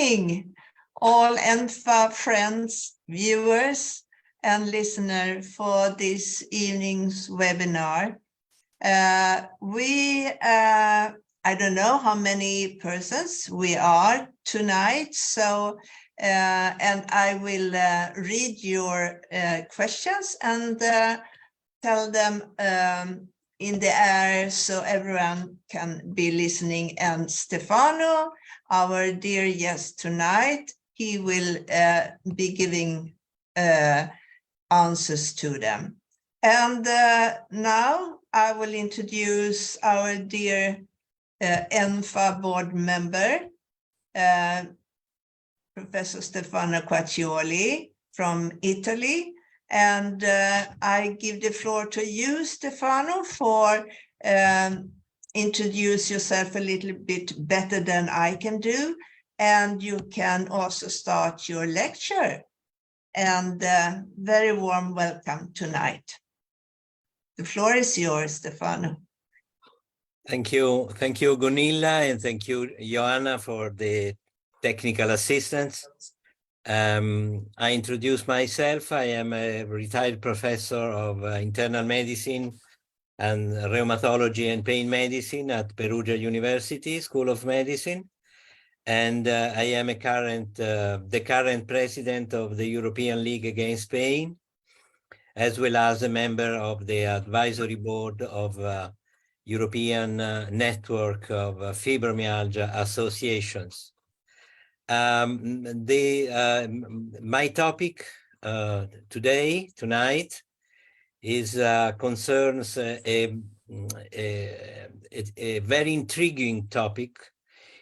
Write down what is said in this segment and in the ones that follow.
evening, all ENFA friends, viewers, and listeners for this evening's webinar. I don't know how many persons we are tonight, so and I will read your questions and tell them in the air so everyone can be listening. And Stefano, our dear guest tonight, he will be giving answers to them. And now I will introduce our dear ENFA board member, Professor Stefano Coaccioli from Italy. And I give the floor to you, Stefano, for introduce yourself a little bit better than I can do. And you can also start your lecture. And very warm welcome tonight. The floor is yours, Stefano. Thank you, Gunilla, and thank you, Joanna, for the technical assistance. I introduce myself. I am a retired professor of internal medicine and rheumatology and pain medicine at Perugia University School of Medicine. And I am the current president of the European League Against Pain, as well as a member of the advisory board of European network of fibromyalgia associations. My topic tonight is concerns a very intriguing topic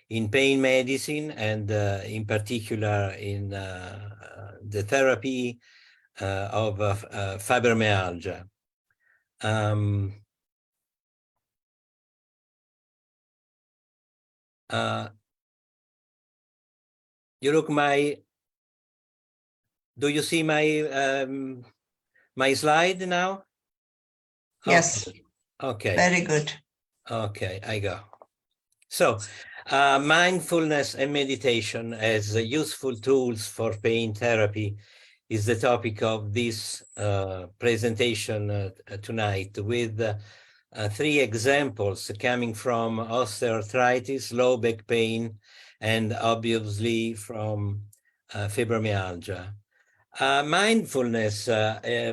in pain medicine, and in particular in the therapy of fibromyalgia. Do you see my slide now? Yes. Okay. Very good. Okay, I go. So, mindfulness and meditation as useful tools for pain therapy is the topic of this presentation tonight, with 3 examples coming from osteoarthritis, low back pain, and obviously from fibromyalgia. Mindfulness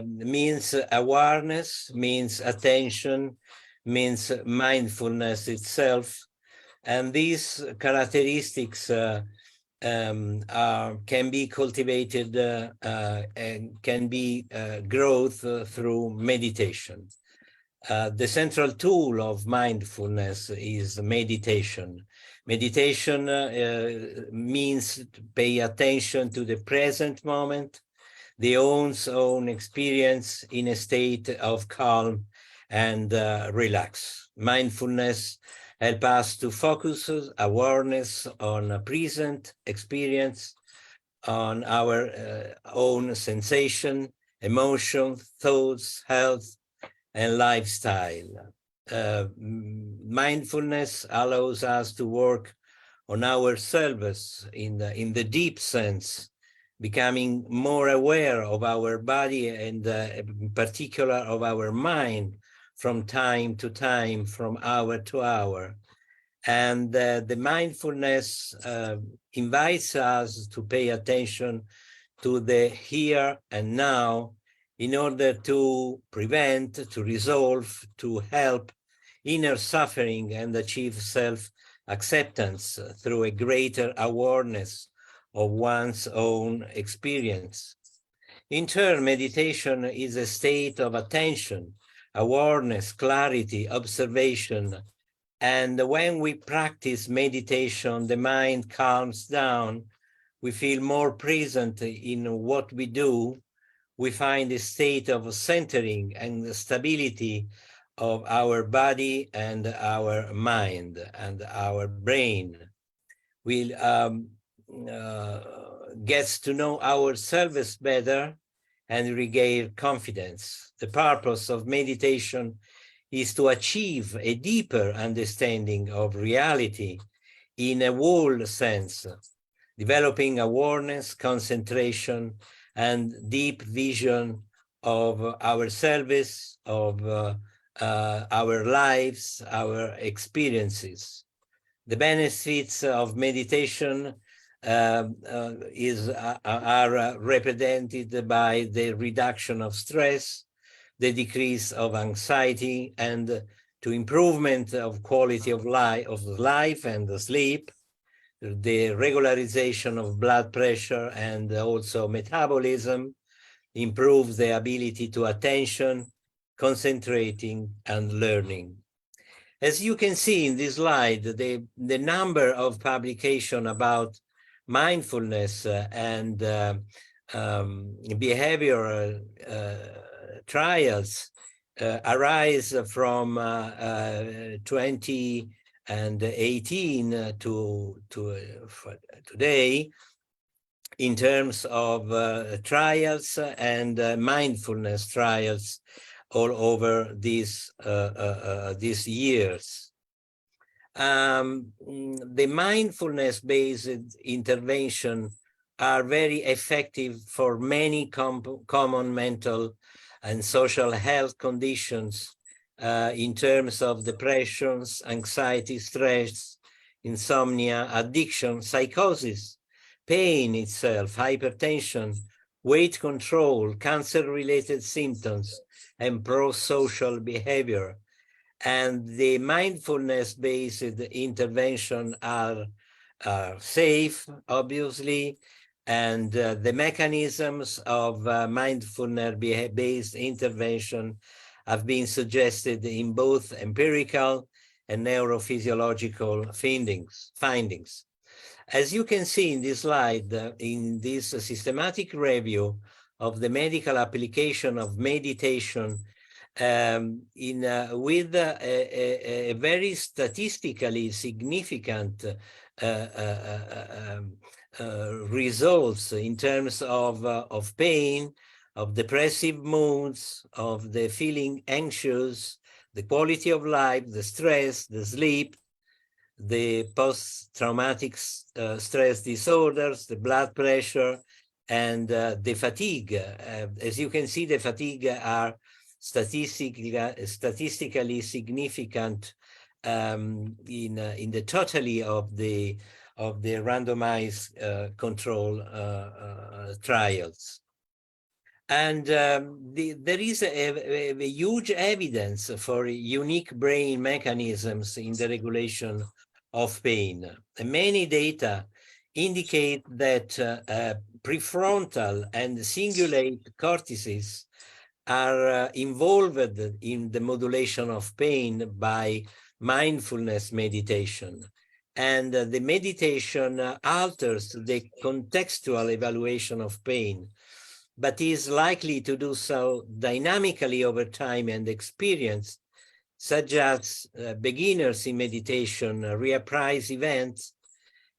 means awareness, means attention, means mindfulness itself. And these characteristics can be cultivated and can be growth through meditation. The central tool of mindfulness is meditation. Meditation means to pay attention to the present moment, the own experience in a state of calm and relax. Mindfulness helps us to focus awareness on a present experience, on our own sensation, emotion, thoughts, health, and lifestyle. Mindfulness allows us to work on ourselves in the deep sense, becoming more aware of our body and in particular of our mind from time to time, from hour to hour. And the mindfulness invites us to pay attention to the here and now, in order to prevent, to resolve, to help inner suffering and achieve self-acceptance through a greater awareness of one's own experience. In turn, meditation is a state of attention, awareness, clarity, observation. And when we practice meditation, the mind calms down, we feel more present in what we do, we find a state of centering and stability of our body and our mind and our brain. We get to know ourselves better and regain confidence. The purpose of meditation is to achieve a deeper understanding of reality in a whole sense, developing awareness, concentration, and deep vision of ourselves, of our lives, our experiences. The benefits of meditation are represented by the reduction of stress, the decrease of anxiety, and to improvement of quality of life and the sleep, the regularization of blood pressure and also metabolism, improves the ability to attention, concentrating, and learning. As you can see in this slide, the number of publications about mindfulness and behavioral trials arise from 2018 to today in terms of trials and mindfulness trials all over these years. The mindfulness-based intervention are very effective for many common mental and social health conditions in terms of depressions, anxiety, stress, insomnia, addiction, psychosis, pain itself, hypertension, weight control, cancer-related symptoms, and pro-social behavior. And the mindfulness-based intervention are safe, obviously, and the mechanisms of mindfulness-based intervention have been suggested in both empirical and neurophysiological findings. As you can see in this slide, in this systematic review of the medical application of meditation with a very statistically significant results in terms of pain, of depressive moods, of the feeling anxious, the quality of life, the stress, the sleep, the post-traumatic stress disorders, the blood pressure, and the fatigue. As you can see, the fatigue are statistically significant in the totality of the randomized control trials. And there is a huge evidence for unique brain mechanisms in the regulation of pain. Many data indicate that prefrontal and cingulate cortices are involved in the modulation of pain by mindfulness meditation. And the meditation alters the contextual evaluation of pain, but is likely to do so dynamically over time and experience, such as beginners in meditation reapprise events,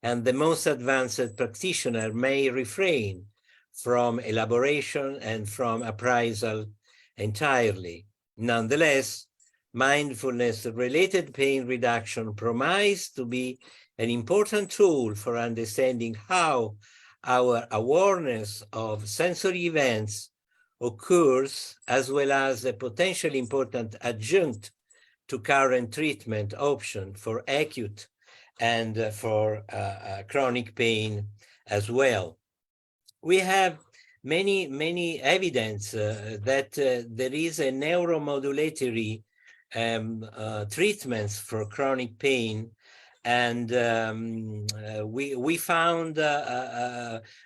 and the most advanced practitioner may refrain from elaboration and from appraisal entirely. Nonetheless, mindfulness-related pain reduction promises to be an important tool for understanding how our awareness of sensory events occurs, as well as a potentially important adjunct to current treatment option for acute and for chronic pain as well. We have many evidence that there is a neuromodulatory treatments for chronic pain, and we found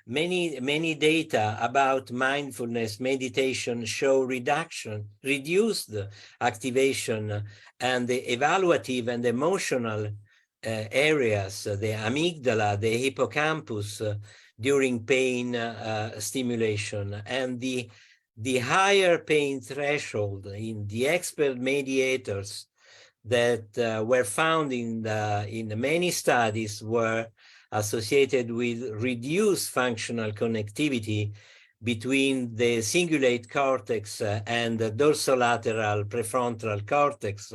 many data about mindfulness meditation show reduced activation and the evaluative and emotional areas, the amygdala, the hippocampus, during pain stimulation, and the higher pain threshold in the expert mediators that were found in many studies were associated with reduced functional connectivity between the cingulate cortex and the dorsolateral prefrontal cortex,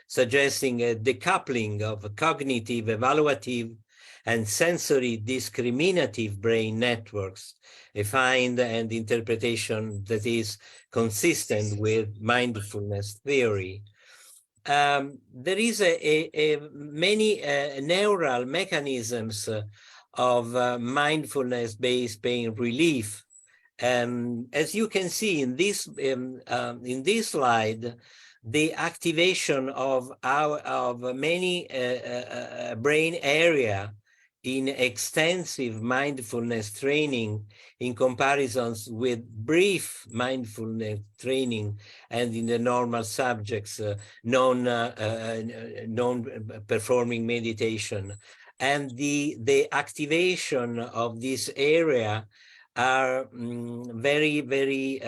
suggesting a decoupling of cognitive, evaluative, and sensory discriminative brain networks, a find and interpretation that is consistent with mindfulness theory. There is many neural mechanisms of mindfulness-based pain relief. As you can see in this slide, the activation of many brain area in extensive mindfulness training in comparisons with brief mindfulness training and in the normal subjects non-performing meditation. And the activation of this area are very, very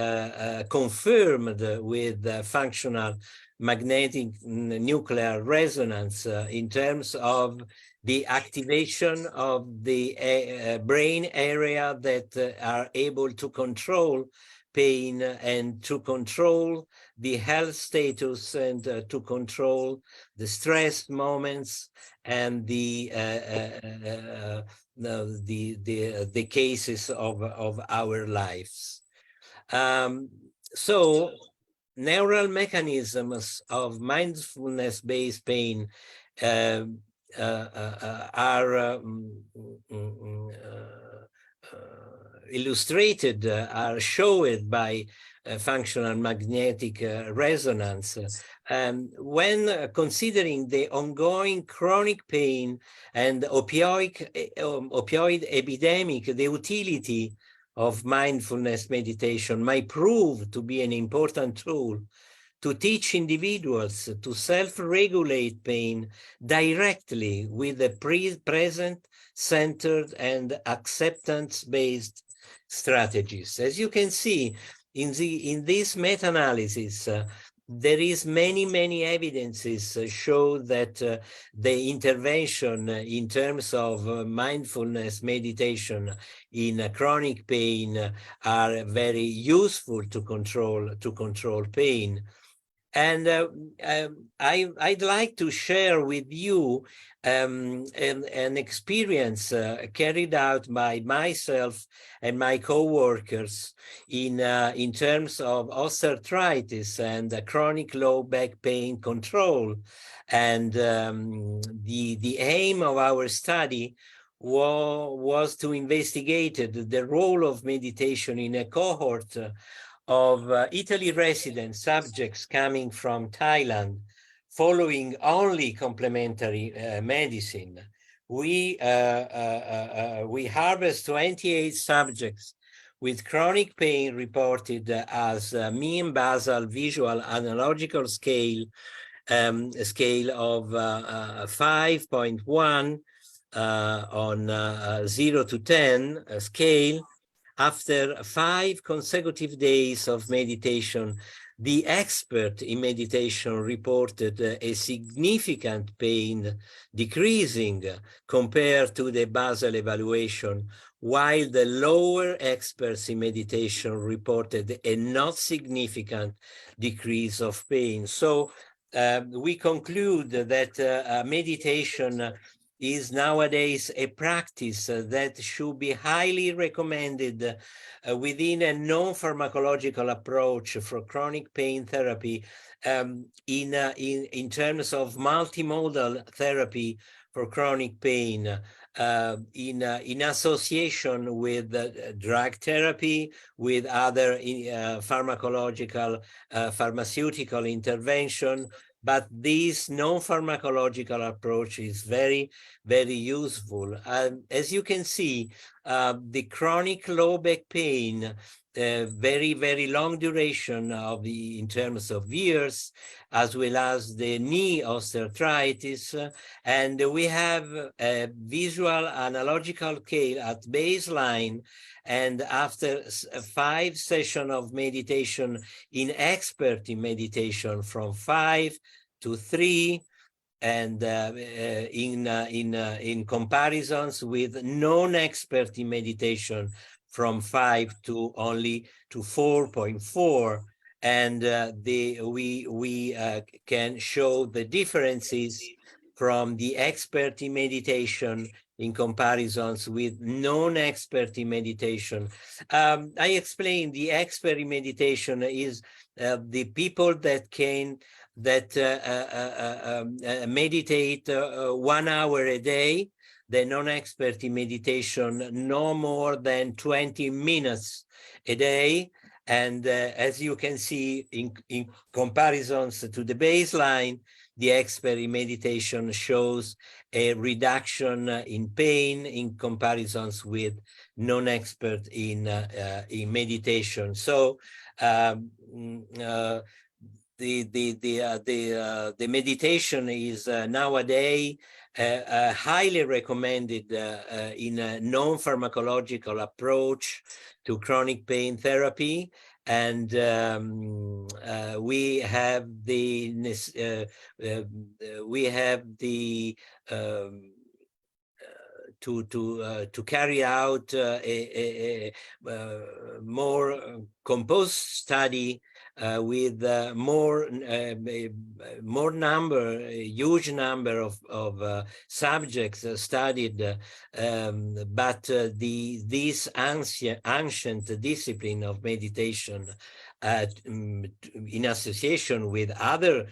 confirmed with functional magnetic nuclear resonance in terms of the activation of the brain area that are able to control pain and to control the health status and to control the stress moments and the cases of our lives. So neural mechanisms of mindfulness-based pain are illustrated, are shown by functional magnetic resonance. When considering the ongoing chronic pain and opioid epidemic, the utility of mindfulness meditation might prove to be an important tool to teach individuals to self-regulate pain directly with the present, centered, and acceptance-based strategies. As you can see, in this meta-analysis, there is many evidences show that the intervention in terms of mindfulness meditation in chronic pain are very useful to control pain. And I'd like to share with you an experience carried out by myself and my co-workers in terms of osteoarthritis and chronic low back pain control. And the aim of our study was to investigate the role of meditation in a cohort of Italy resident subjects coming from Thailand, following only complementary medicine. We harvest 28 subjects with chronic pain reported as mean basal visual analogical scale, a scale of 5.1 on 0 to 10 scale. After 5 consecutive days of meditation, the expert in meditation reported a significant pain decreasing compared to the basal evaluation, while the lower experts in meditation reported a not significant decrease of pain. So we conclude that meditation is nowadays a practice that should be highly recommended within a non-pharmacological approach for chronic pain therapy in terms of multimodal therapy for chronic pain in association with drug therapy, with other pharmaceutical intervention. But this non-pharmacological approach is very, very useful. As you can see, the chronic low back pain, very, very long duration in terms of years, as well as the knee osteoarthritis. And we have a visual analogical scale at baseline. And after 5 sessions of meditation in expert in meditation from 5 to 3, and in comparisons with non-expert in meditation from 5 to only to 4.4, and we can show the differences from the expert in meditation in comparisons with non-expert in meditation. I explained the expert in meditation is the people that can meditate 1 hour a day. The non-expert in meditation no more than 20 minutes a day. And as you can see in comparisons to the baseline, the expert in meditation shows a reduction in pain in comparisons with non-expert in meditation. So the meditation is nowadays highly recommended in a non-pharmacological approach to chronic pain therapy. And we have the to carry out a more composed study with huge number of subjects studied, but this ancient discipline of meditation in association with other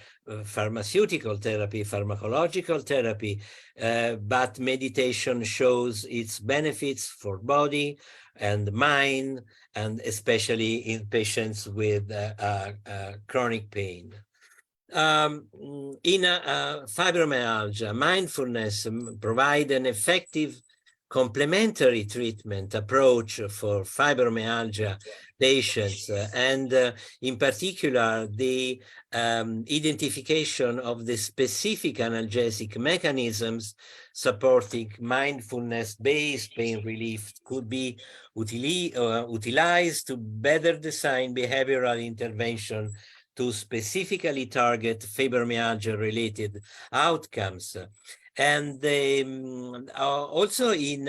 pharmaceutical therapy, pharmacological therapy, but meditation shows its benefits for body and mind, and especially in patients with chronic pain. In fibromyalgia, mindfulness provides an effective complementary treatment approach for fibromyalgia patients, and in particular the identification of the specific analgesic mechanisms supporting mindfulness-based pain relief could be utilized to better design behavioral intervention to specifically target fibromyalgia-related outcomes. And also in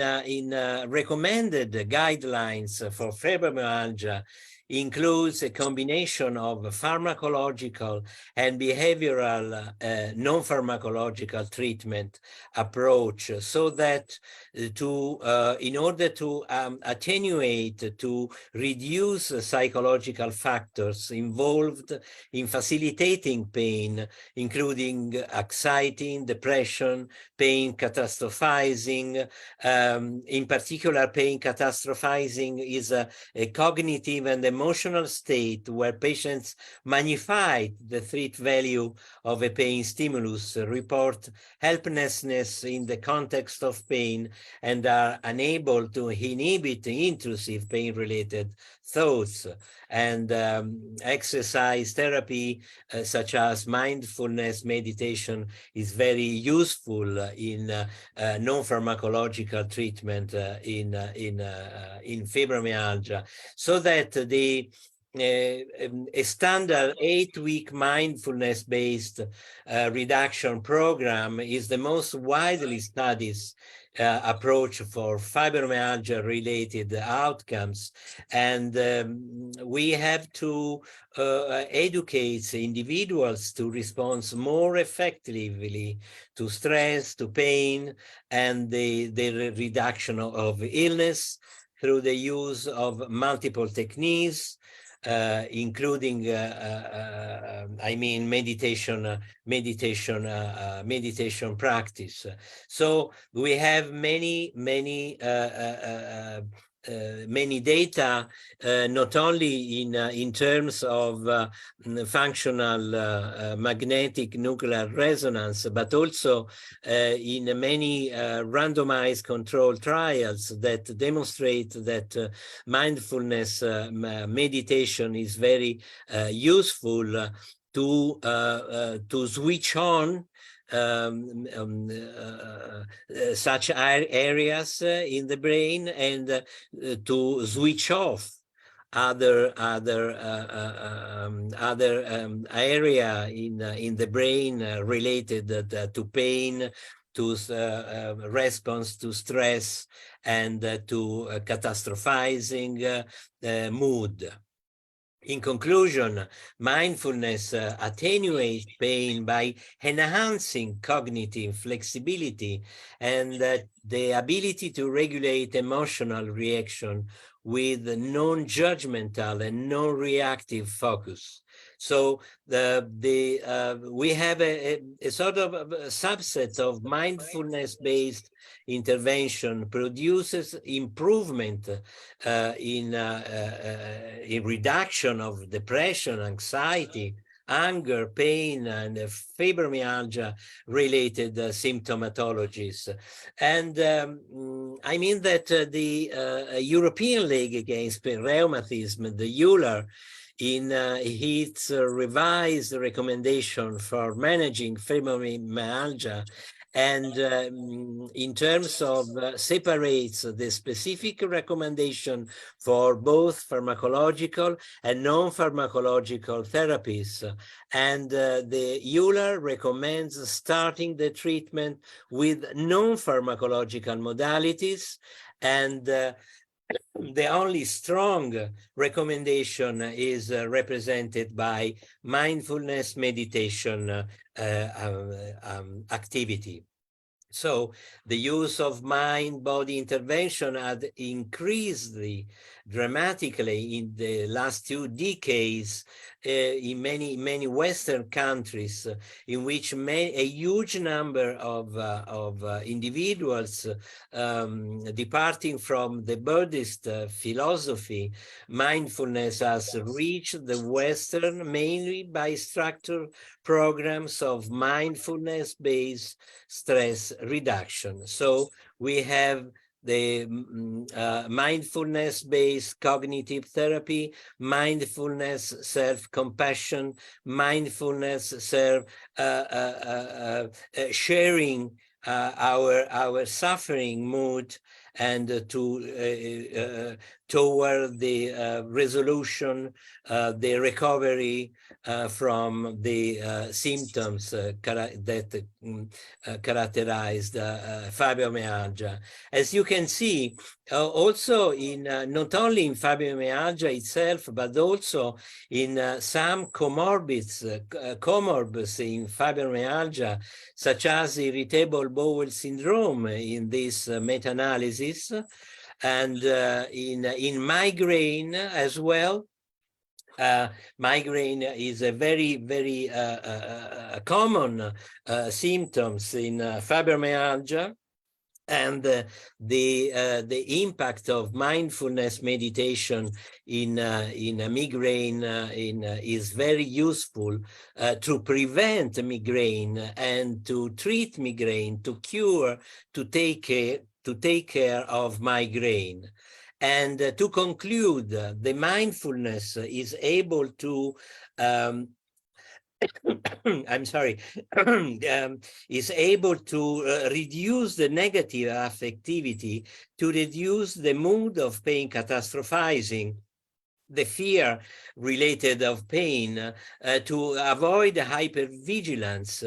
recommended guidelines for fibromyalgia includes a combination of pharmacological and behavioral non-pharmacological treatment approach, so that in order to attenuate, to reduce psychological factors involved in facilitating pain, including anxiety, depression, pain catastrophizing. In particular, pain catastrophizing is a cognitive and emotional state where patients magnify the threat value of a pain stimulus, report helplessness in the context of pain, and are unable to inhibit intrusive pain-related thoughts. And exercise therapy, such as mindfulness meditation, is very useful in non-pharmacological treatment in fibromyalgia, so that a standard 8-week mindfulness-based reduction program is the most widely studied approach for fibromyalgia-related outcomes. And we have to educate individuals to respond more effectively to stress, to pain, and the reduction of illness through the use of multiple techniques, including, meditation practice. So we have many data, not only in terms of functional magnetic nuclear resonance, but also in many randomized controlled trials that demonstrate that mindfulness meditation is very useful to switch on such areas in the brain, and to switch off other area in the brain related to pain, to response to stress, and to catastrophizing mood. In conclusion, mindfulness attenuates pain by enhancing cognitive flexibility and the ability to regulate emotional reaction with non-judgmental and non-reactive focus. So we have a sort of a subset of mindfulness-based intervention produces improvement in reduction of depression, anxiety, anger, pain, and fibromyalgia related symptomatologies. And I mean that the European League Against Rheumatism, the EuLAP, in its revised recommendation for managing fibromyalgia, and in terms of separates the specific recommendation for both pharmacological and non-pharmacological therapies. And the EuLAP recommends starting the treatment with non-pharmacological modalities, and the only strong recommendation is represented by mindfulness meditation activity. So the use of mind-body intervention had increased dramatically in the last 2 decades in many Western countries, in which a huge number of individuals departing from the Buddhist philosophy, mindfulness has reached the Western mainly by structured programs of mindfulness-based stress reduction. So we have the mindfulness-based cognitive therapy, mindfulness self-compassion, mindfulness sharing our suffering mood, and toward the resolution, the recovery from the symptoms that characterized fibromyalgia. As you can see, also in not only in fibromyalgia itself, but also in some comorbs in fibromyalgia, such as irritable bowel syndrome in this meta-analysis, and in migraine as well. Migraine is a very common symptoms in fibromyalgia, and the impact of mindfulness meditation in a migraine is very useful to prevent migraine and to treat migraine, to cure, to take care of migraine. And to conclude, the mindfulness is able to I'm sorry, is able to reduce the negative affectivity, to reduce the mood of pain catastrophizing, the fear related of pain, to avoid hypervigilance,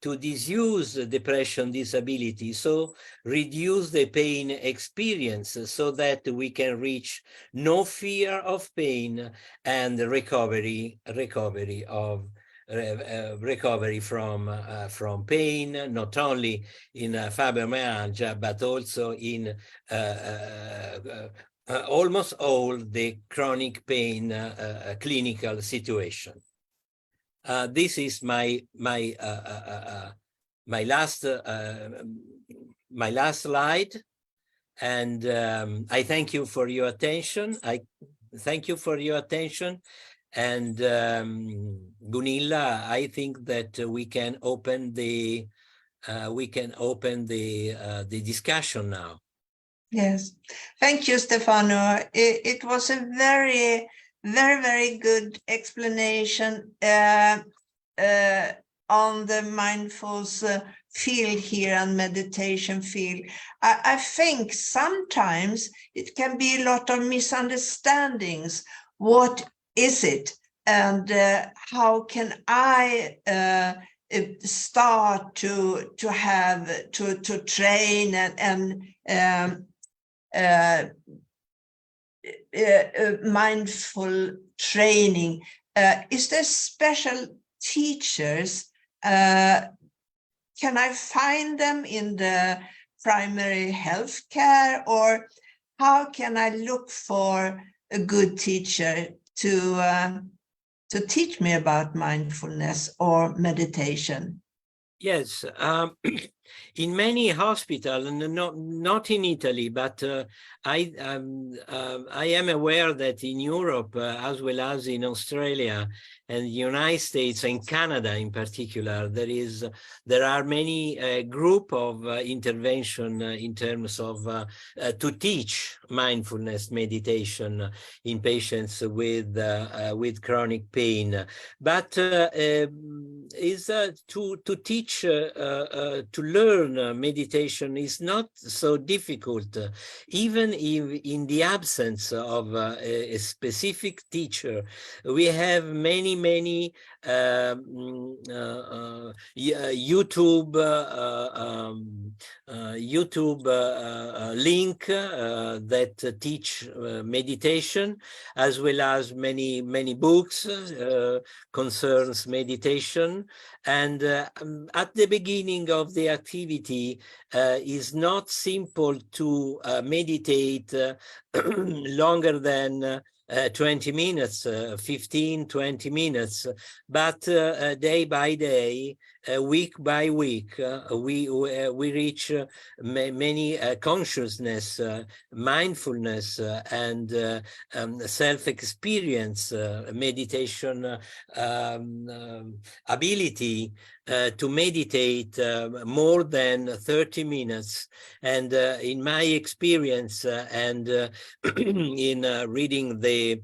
to disuse depression disability, so reduce the pain experience so that we can reach no fear of pain and recovery from pain, not only in fibromyalgia, but also in almost all the chronic pain clinical situation. This is my last slide, and I thank you for your attention. And Gunilla, I think that we can open the discussion now. Yes, thank you, Stefano. It was a very good explanation on the mindful field here and meditation field. I think sometimes it can be a lot of misunderstandings. What is it, and how can I start to train and mindful training. Is there special teachers? Can I find them in the primary health care, or how can I look for a good teacher to teach me about mindfulness or meditation? Yes, in many hospitals, not in Italy, but I am aware that in Europe, as well as in Australia and the United States and Canada in particular, there are many group of intervention in terms of to teach mindfulness meditation in patients with chronic pain, but is to teach to learn meditation is not so difficult, even in the absence of a specific teacher. We have many YouTube link that teach meditation, as well as many books concerns meditation. And at the beginning of the activity is not simple to meditate longer than 20 minutes, 15, 20 minutes, but day by day, week by week, we reach many consciousness, mindfulness, and self-experience meditation ability to meditate more than 30 minutes. And in my experience and in reading the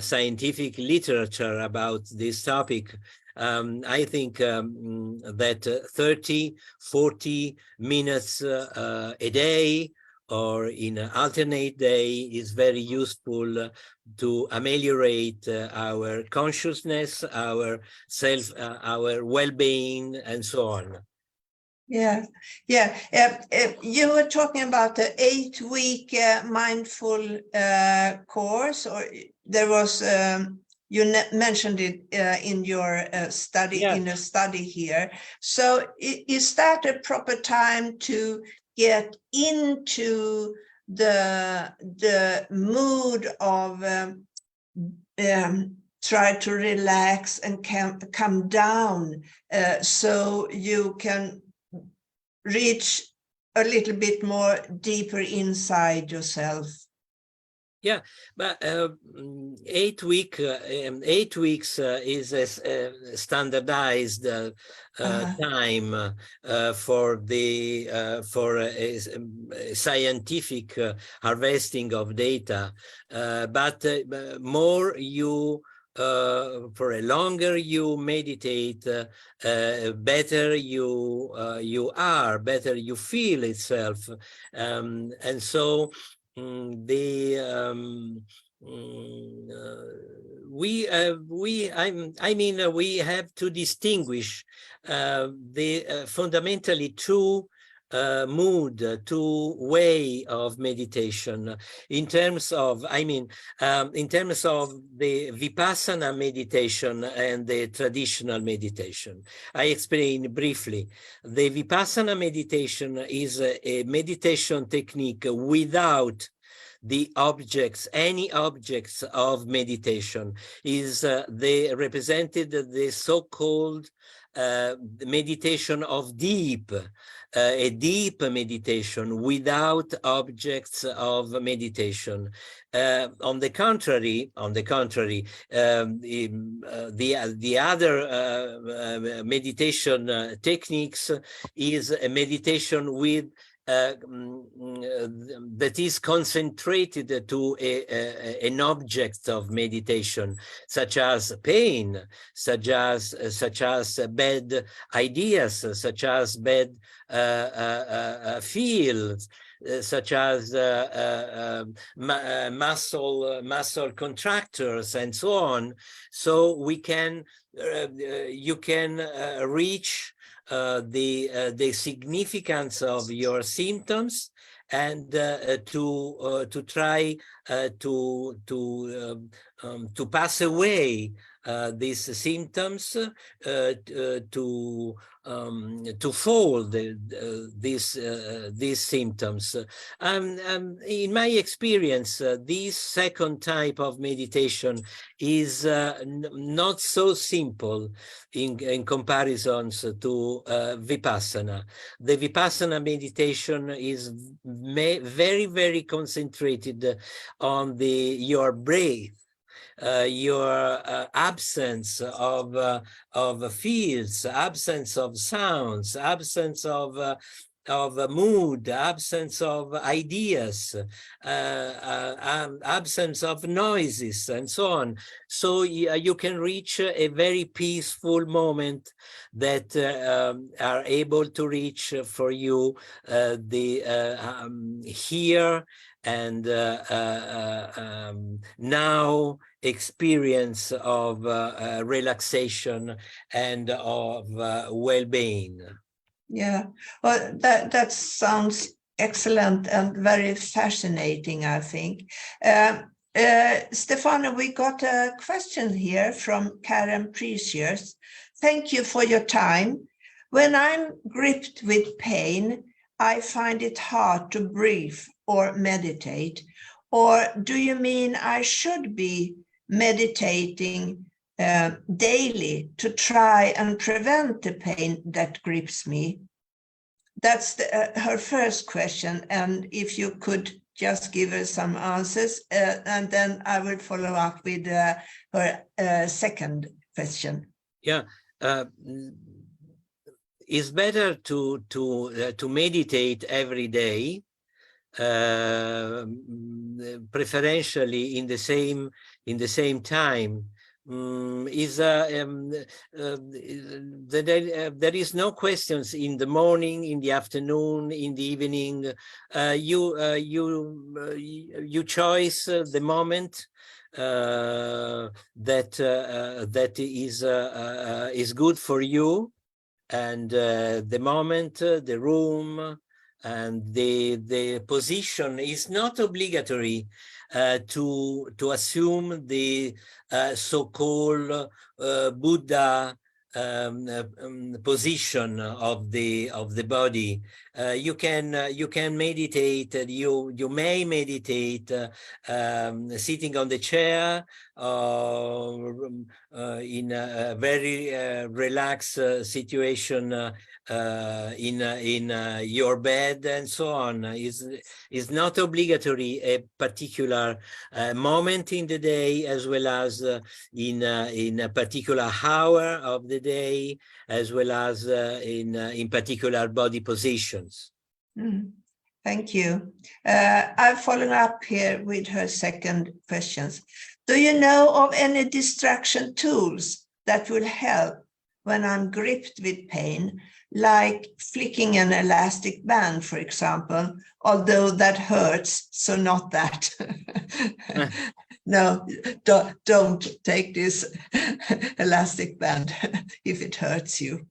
scientific literature about this topic, I think that 30, 40 minutes a day or in an alternate day is very useful to ameliorate our consciousness, our self, our well-being, and so on. Yeah. You were talking about the 8-week mindful course, or there was you mentioned it in your study, Yes. in a study here. So is that a proper time to get into the mood of try to relax and come down, so you can reach a little bit more deeper inside yourself? Yeah, but 8 weeks is a standardized time for the scientific harvesting of data, but more you for a longer you meditate, better you are, better you feel itself, and so. We have to distinguish fundamentally two two way of meditation in terms of, in terms of the Vipassana meditation and the traditional meditation. I explain briefly. The Vipassana meditation is a meditation technique without the objects, any objects of meditation. Is represented the so-called meditation of deep, a deep meditation without objects of meditation. On the contrary, the other meditation techniques is a meditation with that is concentrated to an object of meditation, such as pain, such as bad ideas, such as bad feels, such as muscle contractors, and so on. So we can you can reach the significance of your symptoms and to try to pass away these symptoms, to fold these symptoms. In my experience, this second type of meditation is not so simple in comparisons to Vipassana. The Vipassana meditation is very, very concentrated on your breath, your absence of fields, absence of sounds, absence of mood, absence of ideas, absence of noises, and so on. So you can reach a very peaceful moment that are able to reach for you the here and now experience of relaxation and of well-being. Yeah, well, that sounds excellent and very fascinating, I think. Stefano, we got a question here from Karen Precious. Thank you for your time. When I'm gripped with pain, I find it hard to breathe or meditate. Or do you mean I should be meditating daily to try and prevent the pain that grips me? That's her first question. And if you could just give her some answers, and then I will follow up with her second question. Yeah. It's better to meditate every day, preferentially in the same time. There is no questions in the morning, in the afternoon, in the evening. You choose the moment that is good for you, and the moment, the room, and the position is not obligatory to assume the so-called Buddha position of the body. You can meditate. You may meditate sitting on the chair, in a very relaxed situation in your bed, and so on. Is not obligatory a particular moment in the day, as well as in a particular hour of the day, as well as in particular body positions. Thank you. I've followed up here with her second questions. Do you know of any distraction tools that will help when I'm gripped with pain, like flicking an elastic band, for example, although that hurts, so not that. No, don't take this elastic band if it hurts you,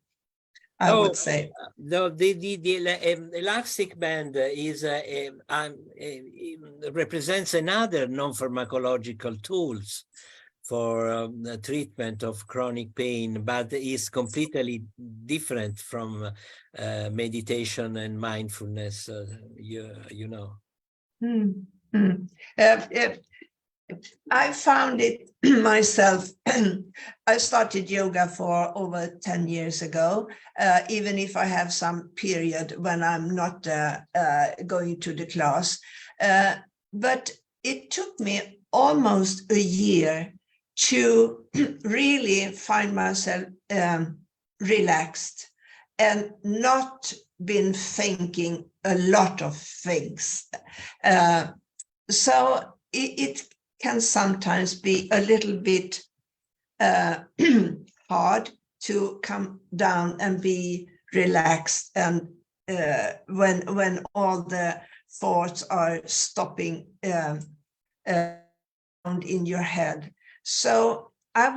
I would say. No, the elastic band is represents another non-pharmacological tools for treatment of chronic pain, but is completely different from meditation and mindfulness, you know. I found it myself. I started yoga for over 10 years ago, even if I have some period when I'm not going to the class. But it took me almost a year to really find myself relaxed and not been thinking a lot of things. So it can sometimes be a little bit hard to come down and be relaxed, and when all the thoughts are stopping in your head. So I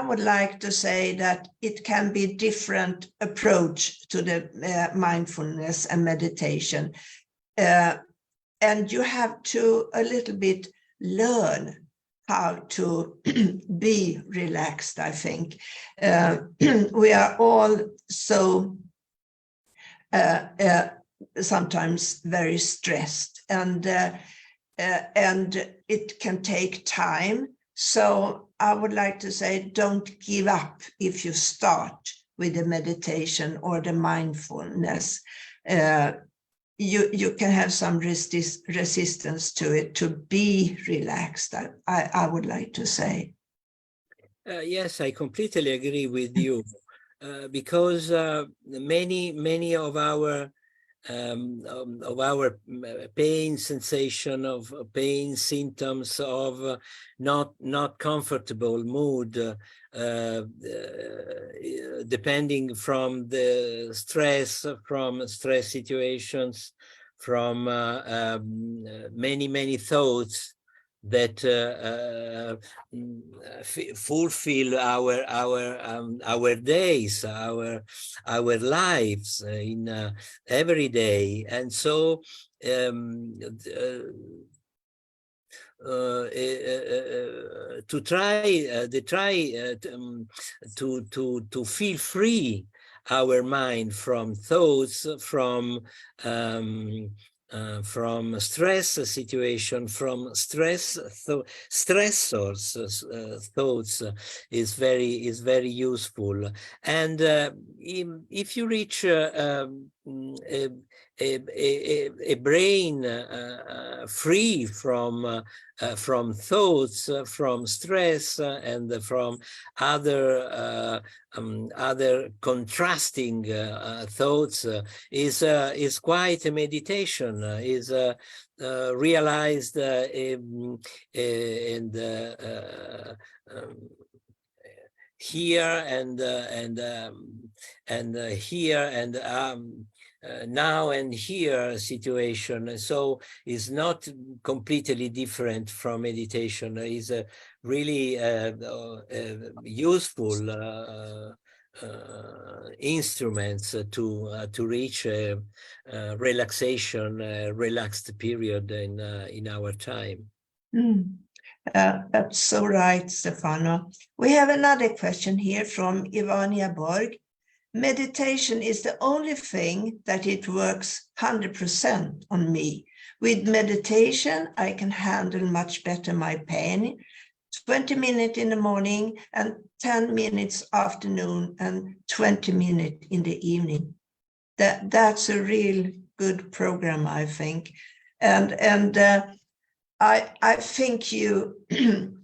would like to say that it can be different approach to the mindfulness and meditation. and you have to a little bit learn how to be relaxed, I think. We are all so sometimes very stressed, and it can take time. So I would like to say, don't give up if you start with the meditation or the mindfulness. You can have some resistance to it, to be relaxed, I would like to say. Yes, I completely agree with you, because many of our pain sensation, of pain symptoms, of not comfortable mood, depending from the stress, from stress situations, from many thoughts that fulfill our days, our lives in every day. And so to feel free our mind from thoughts, from stress situation, from stressors, thoughts is very useful. And if you reach a brain free from thoughts, from stress, and from other contrasting thoughts, is quite a meditation, is realized here and here and now and here situation. So it's not completely different from meditation. Is really useful instruments to reach relaxation, relaxed period in our time. That's so right, Stefano. We have another question here from Ivania Borg. Meditation is the only thing that it works 100% on me. With meditation, I can handle much better my pain. 20 minutes in the morning and 10 minutes afternoon and 20 minutes in the evening. That's a real good program, I think. And I think you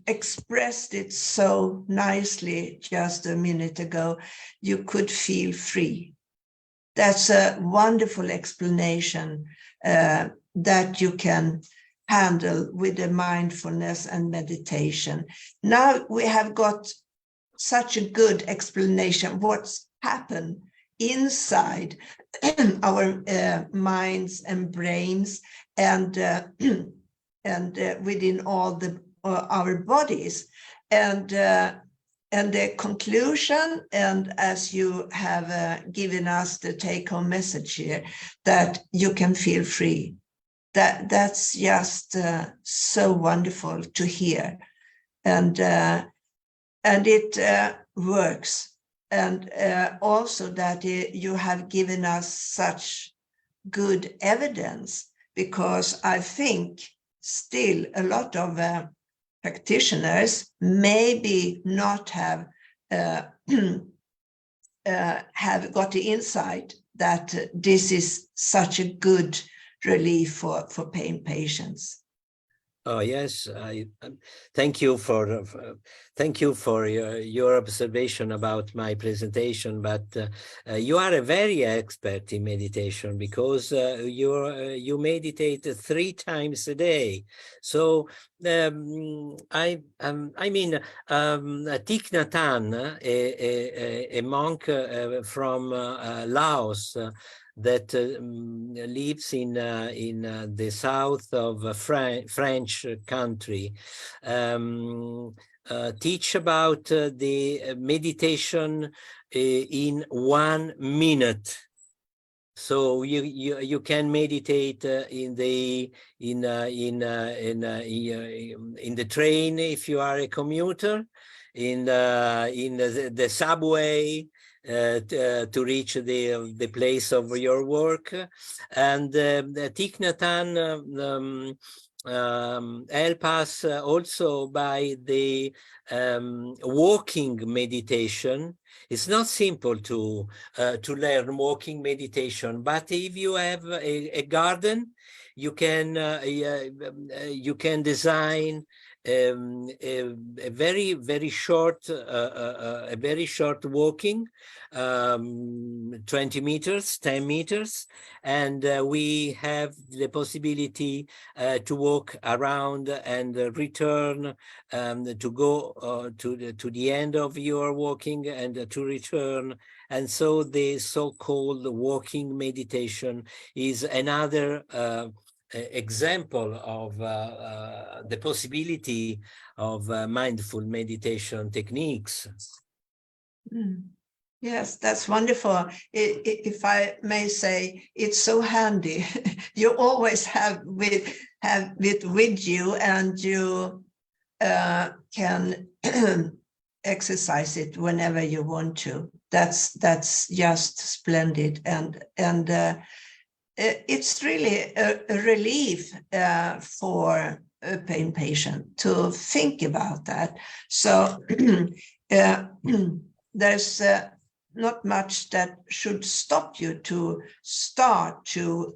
expressed it so nicely just a minute ago. You could feel free. That's a wonderful explanation that you can handle with the mindfulness and meditation. Now we have got such a good explanation what's happened inside our minds and brains, and within all our bodies, and the conclusion, and as you have given us the take-home message here, that you can feel free. That's just so wonderful to hear, and it works, and also that you have given us such good evidence, because I think still a lot of practitioners maybe not have got the insight that this is such a good relief for pain patients. Oh yes, I thank you for your observation about my presentation. But you are a very expert in meditation, because you meditate 3 times a day. So I mean, Thich Nhat Hanh, a monk from Laos, that lives in the south of French country, teach about the meditation in 1 minute. So you can meditate in the train if you are a commuter, in the subway to reach the place of your work, and the Thich Nhat Hanh help us also by the walking meditation. It's not simple to learn walking meditation, but if you have a garden, you can design a very short walking, 20 meters, 10 meters, and we have the possibility to walk around and return, to go to the end of your walking and to return. And so the so-called walking meditation is another example of the possibility of mindful meditation techniques. Yes, that's wonderful. If I may say, it's so handy. You always have it with you, and you can exercise it whenever you want to. That's just splendid, and it's really a relief for a pain patient to think about that. So there's not much that should stop you to start to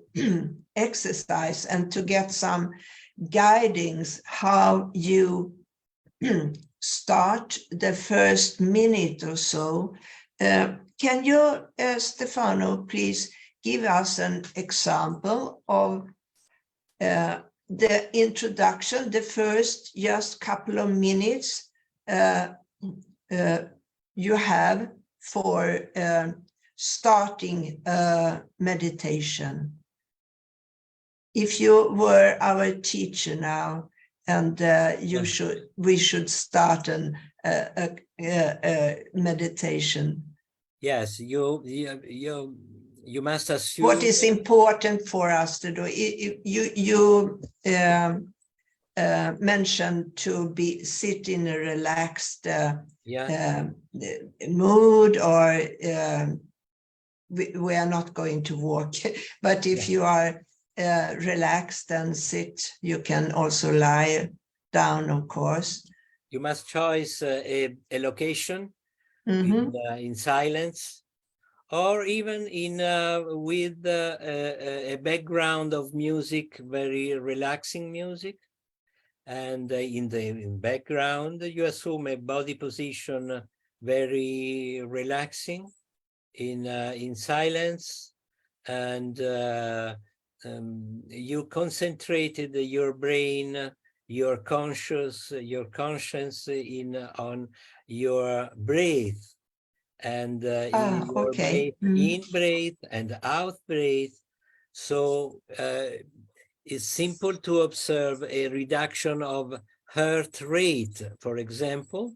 exercise and to get some guidings how you start the first minute or so. Can you, Stefano, please give us an example of the introduction, the first just couple of minutes you have for starting meditation? If you were our teacher now, and we should start a meditation. Yes, you must assume what is important for us to do. You mentioned to sit in a relaxed mood, or we are not going to walk, but if you are relaxed and sit, you can also lie down, of course. You must choose a location in silence, or even in with a background of music, very relaxing music. And in background, you assume a body position very relaxing, in silence, and you concentrated your brain, your conscience on your breath, and your breath, in breath and out breath. So it's simple to observe a reduction of heart rate, for example,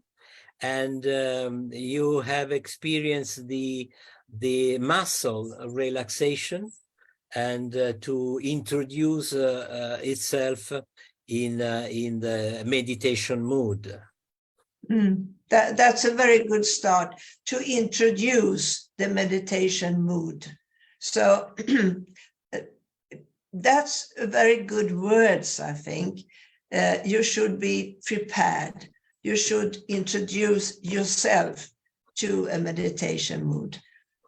and you have experienced the muscle relaxation, and to introduce itself in the meditation mood. That's a very good start, to introduce the meditation mood. So that's a very good words, I think. You should be prepared. You should introduce yourself to a meditation mood.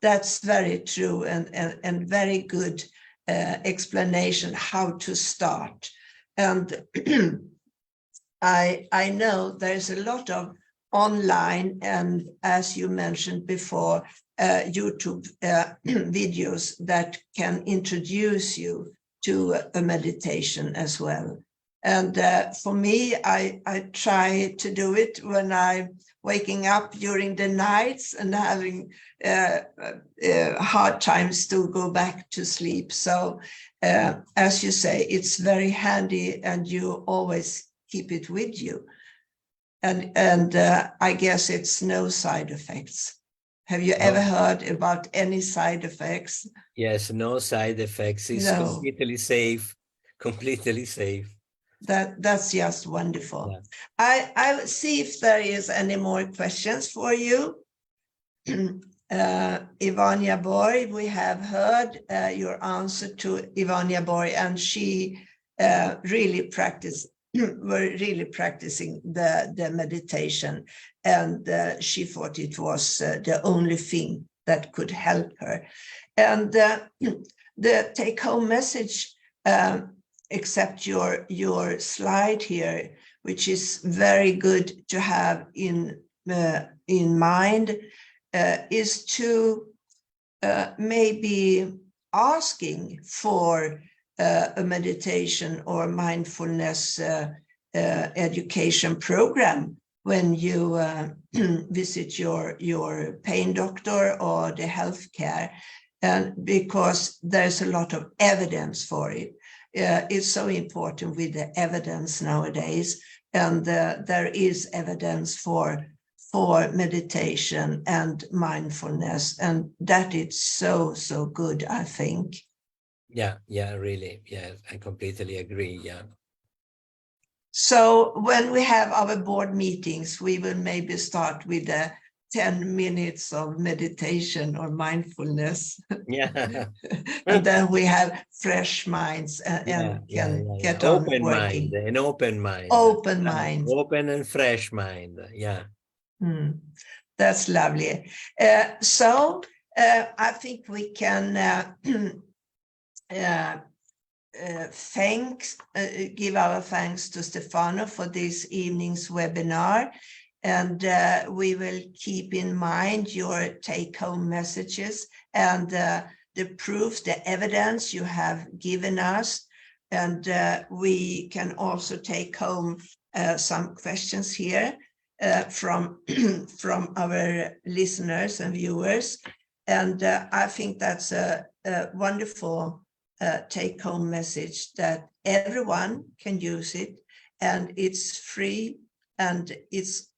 That's very true, and very good explanation how to start. And I know there's a lot of online, and as you mentioned before, YouTube videos that can introduce you to a meditation as well. And for me, I try to do it when I'm waking up during the nights and having hard times to go back to sleep. So as you say, it's very handy, and you always keep it with you. And I guess it's no side effects. Have you ever heard about any side effects? Yes, no side effects. It's No. completely safe, completely safe. That's just wonderful. Yeah. I will see if there is any more questions for you. Ivania Borg, we have heard your answer to Ivania Borg, and she really were really practicing the meditation, and she thought it was the only thing that could help her. And the take-home message, except your slide here, which is very good to have in mind, is to maybe asking for a meditation or mindfulness education program when you visit your pain doctor or the healthcare, and because there's a lot of evidence for it. It's so important with the evidence nowadays, and there is evidence for meditation and mindfulness, and that is so good, I think. Yeah, really. Yeah, I completely agree. Yeah. So when we have our board meetings, we will maybe start with 10 minutes of meditation or mindfulness. Yeah. And then we have fresh minds and can get on open working. Mind, an open mind. Open mind. Open and fresh mind. Yeah. That's lovely. So I think we can give our thanks to Stefano for this evening's webinar, and we will keep in mind your take-home messages and the proof, the evidence you have given us, and we can also take home some questions here from our listeners and viewers, and I think that's a wonderful take-home message that everyone can use it, and it's free, and it's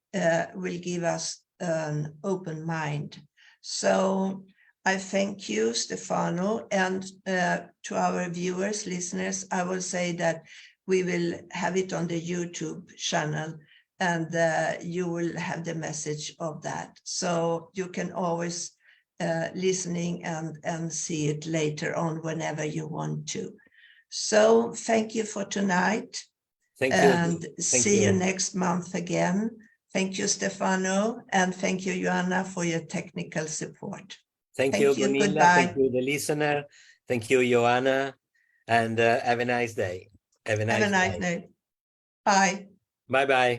will give us an open mind. So I thank you, Stefano, and to our viewers, listeners, I will say that we will have it on the YouTube channel, and you will have the message of that. So you can always listening and see it later on whenever you want to. So thank you for tonight. Thank you. And see you next month again. Thank you, Stefano, and thank you, Joanna, for your technical support. Thank you, Gunilla. Goodbye. Thank you, the listener. Thank you, Joanna, and have a nice day. Have a nice day. Bye. Bye-bye.